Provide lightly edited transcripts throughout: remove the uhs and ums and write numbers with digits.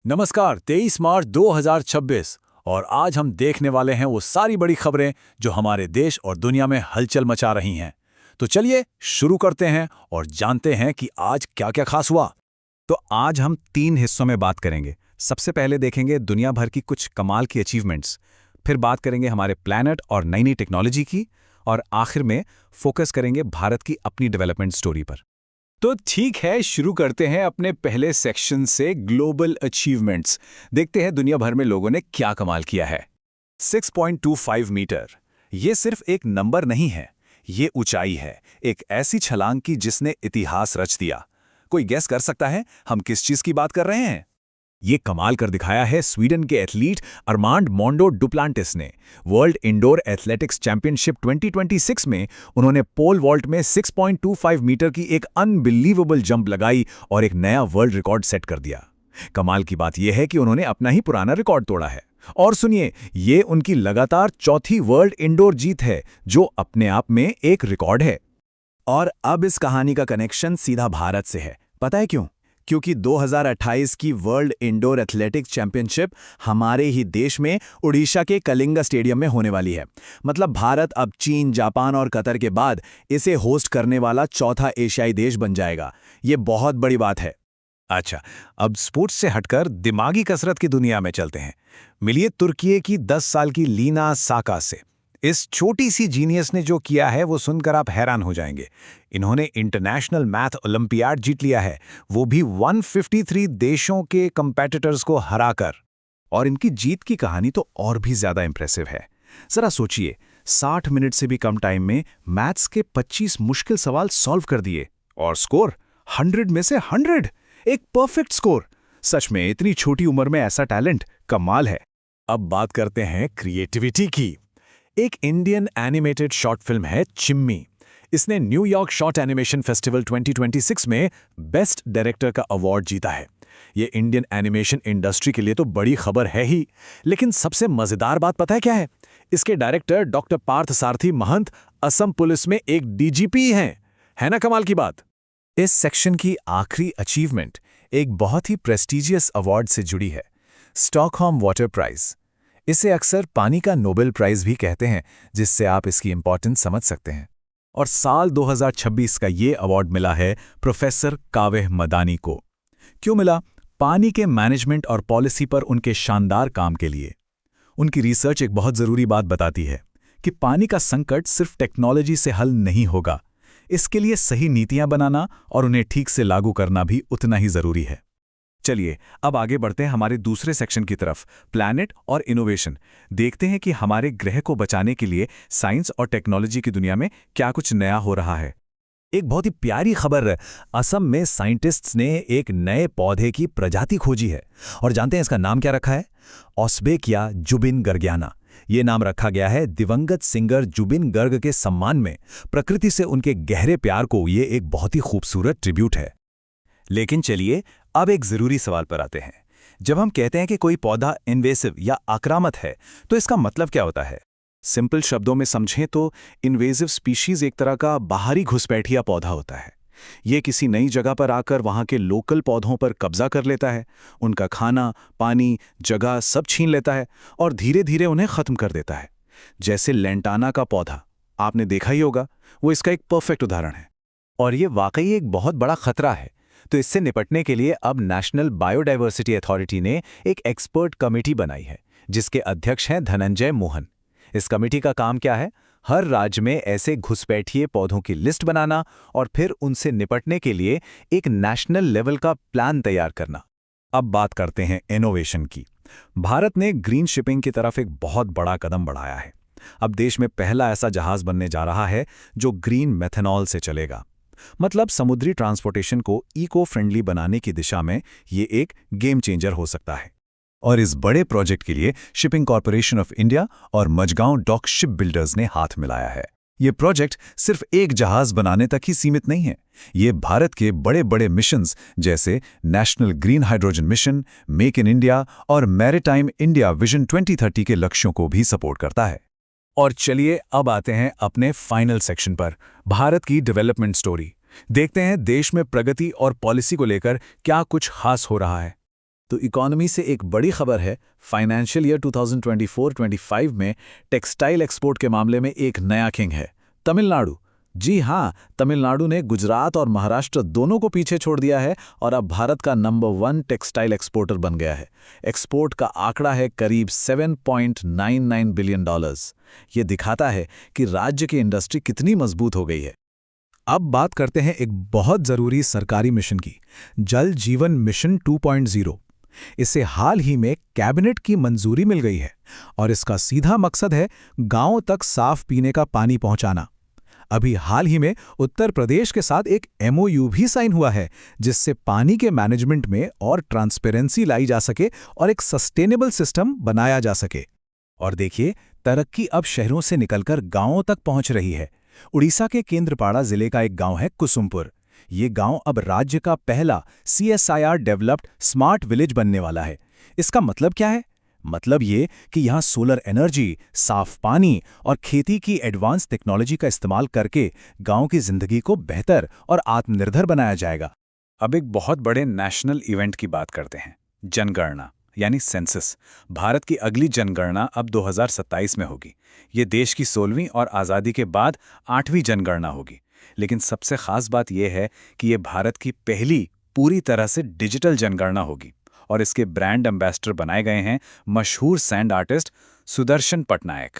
नमस्कार। 23 मार्च 2026 और आज हम देखने वाले हैं वो सारी बड़ी खबरें जो हमारे देश और दुनिया में हलचल मचा रही हैं। तो चलिए शुरू करते हैं और जानते हैं कि आज क्या क्या खास हुआ। तो आज हम 3 हिस्सों में बात करेंगे। सबसे पहले देखेंगे दुनिया भर की कुछ कमाल की अचीवमेंट्स, फिर बात करेंगे हमारे प्लैनेट और नई नई टेक्नोलॉजी की, और आखिर में फोकस करेंगे भारत की अपनी डेवलपमेंट स्टोरी पर। तो ठीक है, शुरू करते हैं अपने पहले सेक्शन से, ग्लोबल अचीवमेंट्स। देखते हैं दुनिया भर में लोगों ने क्या कमाल किया है। 6.25 मीटर, ये सिर्फ एक नंबर नहीं है, ये ऊंचाई है, एक ऐसी छलांग की जिसने इतिहास रच दिया। कोई गेस कर सकता है हम किस चीज की बात कर रहे हैं? ये कमाल कर दिखाया है स्वीडन के एथलीट अरमांड मोंडो डुप्लांटिस ने। वर्ल्ड इंडोर एथलेटिक्स चैंपियनशिप 2026 में उन्होंने पोल वॉल्ट में 6.25 मीटर की एक अनबिलीवेबल जंप लगाई और एक नया वर्ल्ड रिकॉर्ड सेट कर दिया। कमाल की बात यह है कि उन्होंने अपना ही पुराना रिकॉर्ड तोड़ा है। और सुनिए, ये उनकी लगातार चौथी वर्ल्ड इंडोर जीत है, जो अपने आप में एक रिकॉर्ड है। और अब इस कहानी का कनेक्शन सीधा भारत से है। पता है क्यों? क्योंकि 2028 की वर्ल्ड इंडोर एथलेटिक्स चैंपियनशिप हमारे ही देश में उड़ीसा के कलिंगा स्टेडियम में होने वाली है। मतलब भारत अब चीन, जापान और कतर के बाद इसे होस्ट करने वाला चौथा एशियाई देश बन जाएगा। ये बहुत बड़ी बात है। अच्छा, अब स्पोर्ट्स से हटकर दिमागी कसरत की दुनिया में चलते हैं। मिलिए तुर्की की 10 साल की लीना साका से। इस छोटी सी जीनियस ने जो किया है वो सुनकर आप हैरान हो जाएंगे। इन्होंने इंटरनेशनल मैथ ओलंपियाड जीत लिया है, वो भी 153 देशों के कंपेटिटर्स को हराकर। और इनकी जीत की कहानी तो और भी ज्यादा इंप्रेसिव है। जरा सोचिए, 60 मिनट से भी कम टाइम में मैथ्स के 25 मुश्किल सवाल सॉल्व कर दिए, और स्कोर 100 में से 100, एक परफेक्ट स्कोर। सच में इतनी छोटी उम्र में ऐसा टैलेंट कमाल है। अब बात करते हैं क्रिएटिविटी की। एक इंडियन एनिमेटेड शॉर्ट फिल्म है चिम्मी। इसने न्यूयॉर्क शॉर्ट एनिमेशन फेस्टिवल 2026 में बेस्ट डायरेक्टर का अवार्ड जीता है। ये इंडियन एनिमेशन इंडस्ट्री के लिए तो बड़ी खबर है ही, लेकिन सबसे मजेदार बात पता है क्या है? इसके डायरेक्टर डॉक्टर पार्थ सारथी महंत असम पुलिस में एक डीजीपी हैं। है ना कमाल की बात? इस सेक्शन की आखिरी अचीवमेंट एक बहुत ही प्रेस्टीजियस अवार्ड से जुड़ी है, स्टॉकहोम वाटर प्राइज। इसे अक्सर पानी का नोबेल प्राइज भी कहते हैं, जिससे आप इसकी इंपॉर्टेंस समझ सकते हैं। और साल 2026 का ये अवार्ड मिला है प्रोफेसर कावेह मदानी को। क्यों मिला? पानी के मैनेजमेंट और पॉलिसी पर उनके शानदार काम के लिए। उनकी रिसर्च एक बहुत ज़रूरी बात बताती है कि पानी का संकट सिर्फ टेक्नोलॉजी से हल नहीं होगा। इसके लिए सही नीतियां बनाना और उन्हें ठीक से लागू करना भी उतना ही ज़रूरी है। चलिए अब आगे बढ़ते हैं हमारे दूसरे सेक्शन की तरफ, प्लैनेट और इनोवेशन। देखते हैं कि हमारे ग्रह को बचाने के लिए साइंस और टेक्नोलॉजी की दुनिया में क्या कुछ नया हो रहा है। एक बहुत ही प्यारी खबर, असम में साइंटिस्ट्स ने एक नए पौधे की प्रजाति खोजी है। और जानते हैं इसका नाम क्या रखा है? ऑस्बेकिया जुबिन गर्गियाना। ये नाम रखा गया है दिवंगत सिंगर जुबिन गर्ग के सम्मान में। प्रकृति से उनके गहरे प्यार को ये एक बहुत ही खूबसूरत ट्रिब्यूट है। लेकिन चलिए अब एक जरूरी सवाल पर आते हैं। जब हम कहते हैं कि कोई पौधा इन्वेसिव या आक्रामक है, तो इसका मतलब क्या होता है? सिंपल शब्दों में समझें तो इन्वेसिव स्पीशीज एक तरह का बाहरी घुसपैठिया पौधा होता है। ये किसी नई जगह पर आकर वहां के लोकल पौधों पर कब्जा कर लेता है, उनका खाना, पानी, जगह सब छीन लेता है और धीरे धीरे उन्हें खत्म कर देता है। जैसे लेंटाना का पौधा, आपने देखा ही होगा, वो इसका एक परफेक्ट उदाहरण है। और ये वाकई एक बहुत बड़ा खतरा है। तो इससे निपटने के लिए अब नेशनल बायोडायवर्सिटी अथॉरिटी ने एक एक्सपर्ट कमेटी बनाई है, जिसके अध्यक्ष हैं धनंजय मोहन। इस कमेटी का काम क्या है? हर राज्य में ऐसे घुसपैठिए पौधों की लिस्ट बनाना और फिर उनसे निपटने के लिए एक नेशनल लेवल का प्लान तैयार करना। अब बात करते हैं इनोवेशन की। भारत ने ग्रीन शिपिंग की तरफ एक बहुत बड़ा कदम बढ़ाया है। अब देश में पहला ऐसा जहाज बनने जा रहा है जो ग्रीन मेथनॉल से चलेगा। मतलब समुद्री ट्रांसपोर्टेशन को इको फ्रेंडली बनाने की दिशा में ये एक गेम चेंजर हो सकता है। और इस बड़े प्रोजेक्ट के लिए शिपिंग कॉर्पोरेशन ऑफ इंडिया और मजगांव डॉक शिप बिल्डर्स ने हाथ मिलाया है। ये प्रोजेक्ट सिर्फ एक जहाज बनाने तक ही सीमित नहीं है। ये भारत के बड़े बड़े मिशंस जैसे national green hydrogen mission, make in India और मैरीटाइम इंडिया विजन 2030 के लक्ष्यों को भी सपोर्ट करता है। और चलिए अब आते हैं अपने फाइनल सेक्शन पर, भारत की डेवलपमेंट स्टोरी। देखते हैं देश में प्रगति और पॉलिसी को लेकर क्या कुछ खास हो रहा है। तो इकोनॉमी से एक बड़ी खबर है। फाइनेंशियल ईयर 2024-25 में टेक्सटाइल एक्सपोर्ट के मामले में एक नया किंग है, तमिलनाडु। जी हाँ, तमिलनाडु ने गुजरात और महाराष्ट्र दोनों को पीछे छोड़ दिया है और अब भारत का नंबर 1 टेक्सटाइल एक्सपोर्टर बन गया है। एक्सपोर्ट का आंकड़ा है करीब $7.99 बिलियन। ये दिखाता है कि राज्य की इंडस्ट्री कितनी मजबूत हो गई है। अब बात करते हैं एक बहुत ज़रूरी सरकारी मिशन की, जल जीवन मिशन 2.0। इसे हाल ही में कैबिनेट की मंजूरी मिल गई है और इसका सीधा मकसद है गांवों तक साफ पीने का पानी पहुंचाना। अभी हाल ही में उत्तर प्रदेश के साथ एक MOU भी साइन हुआ है, जिससे पानी के मैनेजमेंट में और ट्रांसपेरेंसी लाई जा सके और एक सस्टेनेबल सिस्टम बनाया जा सके। और देखिए, तरक्की अब शहरों से निकलकर गांवों तक पहुंच रही है। उड़ीसा के केंद्रपाड़ा जिले का एक गांव है कुसुमपुर। ये गांव अब राज्य का पहला CSIR डेवलप्ड स्मार्ट विलेज बनने वाला है। इसका मतलब क्या है? मतलब ये कि यहाँ सोलर एनर्जी, साफ पानी और खेती की एडवांस टेक्नोलॉजी का इस्तेमाल करके गांव की जिंदगी को बेहतर और आत्मनिर्भर बनाया जाएगा। अब एक बहुत बड़े नेशनल इवेंट की बात करते हैं, जनगणना यानी सेंसस। भारत की अगली जनगणना अब 2027 में होगी। ये देश की 16वीं और आज़ादी के बाद 8वीं जनगणना होगी। लेकिन सबसे खास बात यह है कि ये भारत की पहली पूरी तरह से डिजिटल जनगणना होगी और इसके ब्रांड एम्बेसडर बनाए गए हैं मशहूर सैंड आर्टिस्ट सुदर्शन पटनायक।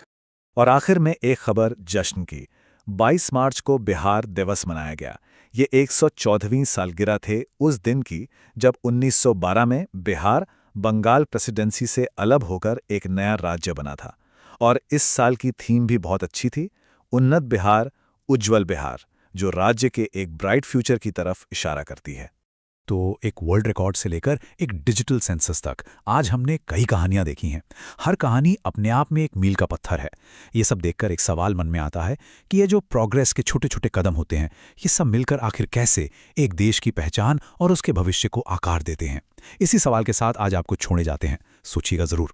और आखिर में एक खबर जश्न की। 22 मार्च को बिहार दिवस मनाया गया। ये 114वीं सालगिरह थे उस दिन की जब 1912 में बिहार बंगाल प्रेसिडेंसी से अलग होकर एक नया राज्य बना था। और इस साल की थीम भी बहुत अच्छी थी, उन्नत बिहार, उज्ज्वल बिहार, जो राज्य के एक ब्राइट फ्यूचर की तरफ इशारा करती है। तो एक वर्ल्ड रिकॉर्ड से लेकर एक डिजिटल सेंसस तक आज हमने कई कहानियां देखी हैं। हर कहानी अपने आप में एक मील का पत्थर है। ये सब देखकर एक सवाल मन में आता है कि ये जो प्रोग्रेस के छोटे छोटे कदम होते हैं, ये सब मिलकर आखिर कैसे एक देश की पहचान और उसके भविष्य को आकार देते हैं। इसी सवाल के साथ आज आपको छोड़े जाते हैं। सोचिएगा ज़रूर।